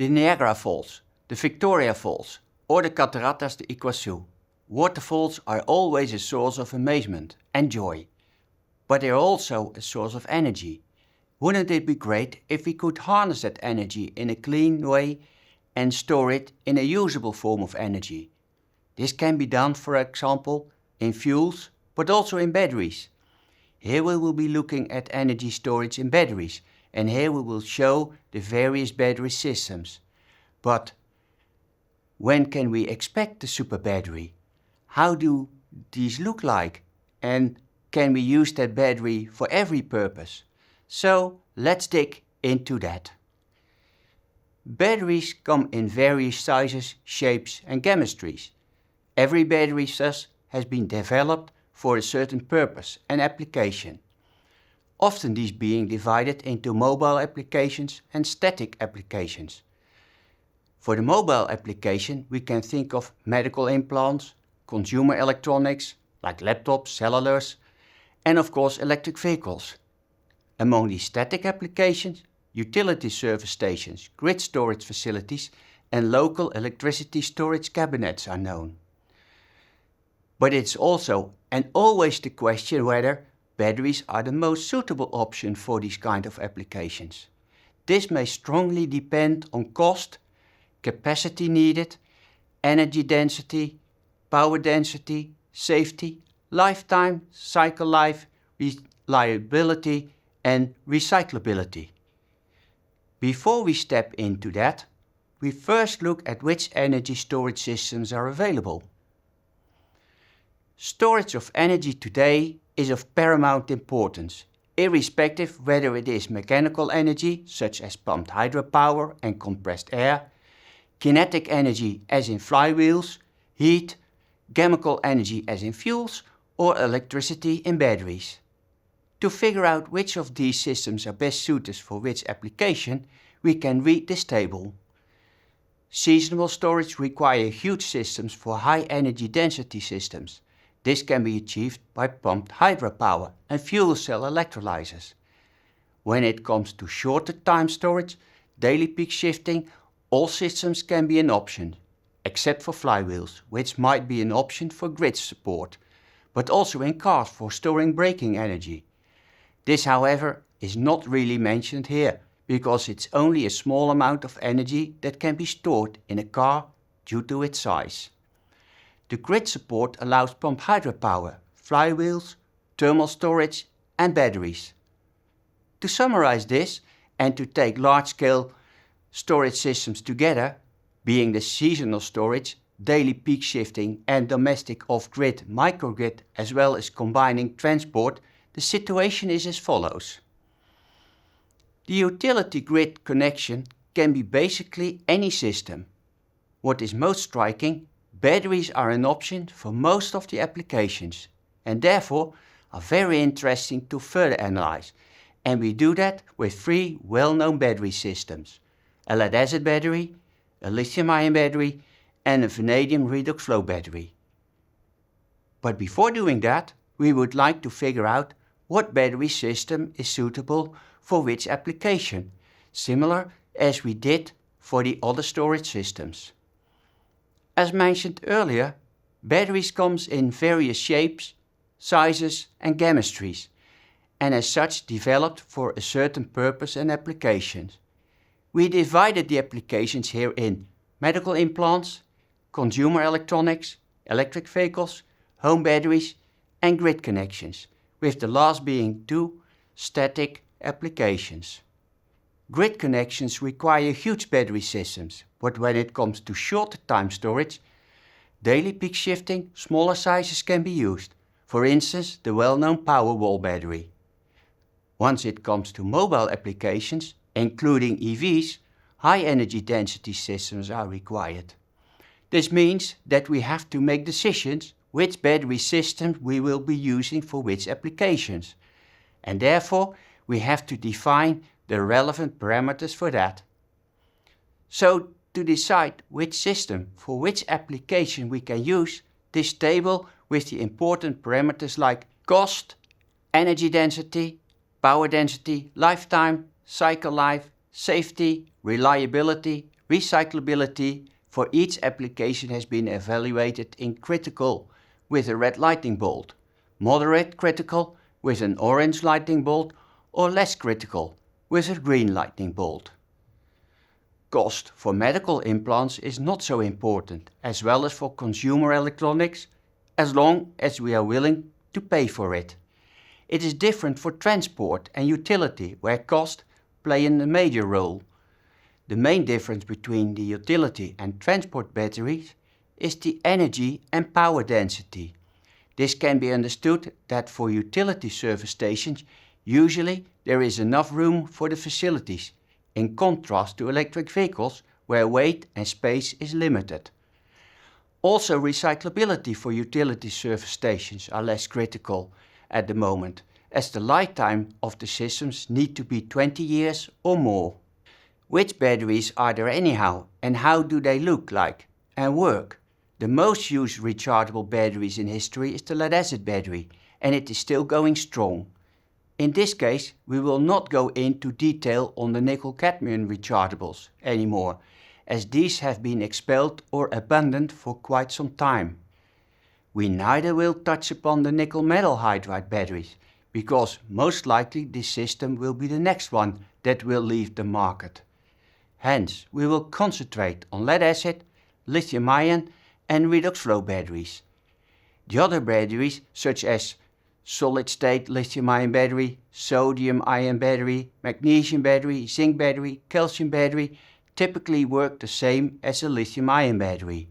the Niagara Falls, the Victoria Falls, or the Cataratas de Iguazu. Waterfalls are always a source of amazement and joy, but they are also a source of energy. Wouldn't it be great if we could harness that energy in a clean way and store it in a usable form of energy? This can be done, for example, in fuels, but also in batteries. Here we will be looking at energy storage in batteries, and here we will show the various battery systems. But when can we expect the super battery? How do these look like? And can we use that battery for every purpose? So let's dig into that. Batteries come in various sizes, shapes and chemistries. Every battery thus has been developed for a certain purpose and application. Often these being divided into mobile applications and static applications. For the mobile application we can think of medical implants, consumer electronics like laptops, cellulars, and of course electric vehicles. Among these static applications, utility service stations, grid storage facilities and local electricity storage cabinets are known. But it's also and always the question whether batteries are the most suitable option for these kind of applications. This may strongly depend on cost, capacity needed, energy density, power density, safety, lifetime, cycle life, reliability and recyclability. Before we step into that, we first look at which energy storage systems are available. Storage of energy today is of paramount importance, irrespective whether it is mechanical energy such as pumped hydropower and compressed air, kinetic energy as in flywheels, heat, chemical energy as in fuels, or electricity in batteries. To figure out which of these systems are best suited for which application, we can read this table. Seasonal storage require huge systems for high energy density systems. This can be achieved by pumped hydropower and fuel cell electrolyzers. When it comes to shorter time storage, daily peak shifting, all systems can be an option, except for flywheels, which might be an option for grid support, but also in cars for storing braking energy. This, however, is not really mentioned here, because it's only a small amount of energy that can be stored in a car due to its size. The grid support allows pumped hydropower, flywheels, thermal storage and batteries. To summarize this and to take large-scale storage systems together, being the seasonal storage, daily peak shifting and domestic off-grid microgrid as well as combining transport, the situation is as follows. The utility grid connection can be basically any system. What is most striking, batteries are an option for most of the applications and therefore are very interesting to further analyze, and we do that with three well-known battery systems: a lead-acid battery, a lithium-ion battery and a vanadium redox flow battery. But before doing that, we would like to figure out what battery system is suitable for which application, similar as we did for the other storage systems. As mentioned earlier, batteries comes in various shapes, sizes and chemistries, and as such developed for a certain purpose and applications. We divided the applications here in medical implants, consumer electronics, electric vehicles, home batteries and grid connections, with the last being two static applications. Grid connections require huge battery systems, but when it comes to shorter time storage, daily peak shifting, smaller sizes can be used, for instance the well-known Powerwall battery. Once it comes to mobile applications, including EVs, high energy density systems are required. This means that we have to make decisions which battery system we will be using for which applications, and therefore we have to define the relevant parameters for that. So to decide which system for which application we can use, this table with the important parameters like cost, energy density, power density, lifetime, cycle life, safety, reliability, Recyclability for each application has been evaluated in critical with a red lightning bolt, moderate critical with an orange lightning bolt, or less critical with a green lightning bolt. Cost for medical implants is not so important, as well as for consumer electronics, as long as we are willing to pay for it. It is different for transport and utility, where cost play a major role. The main difference between the utility and transport batteries is the energy and power density. This can be understood that for utility service stations, usually there is enough room for the facilities, in contrast to electric vehicles where weight and space is limited. Also, recyclability for utility service stations are less critical at the moment, as the lifetime of the systems need to be 20 years or more. Which batteries are there anyhow, and how do they look like and work? The most used rechargeable batteries in history is the lead-acid battery, and it is still going strong. In this case, we will not go into detail on the nickel-cadmium rechargeables anymore, as these have been expelled or abandoned for quite some time. We neither will touch upon the nickel metal hydride batteries, because most likely this system will be the next one that will leave the market. Hence, we will concentrate on lead-acid, lithium-ion and redox flow batteries. The other batteries, such as solid-state lithium-ion battery, sodium-ion battery, magnesium battery, zinc battery, calcium battery, typically work the same as a lithium-ion battery.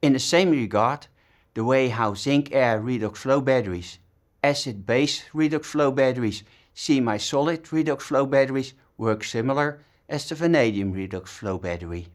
In the same regard, the way how zinc-air redox flow batteries, acid-base redox flow batteries, semi-solid redox flow batteries work similar as the vanadium redox flow battery.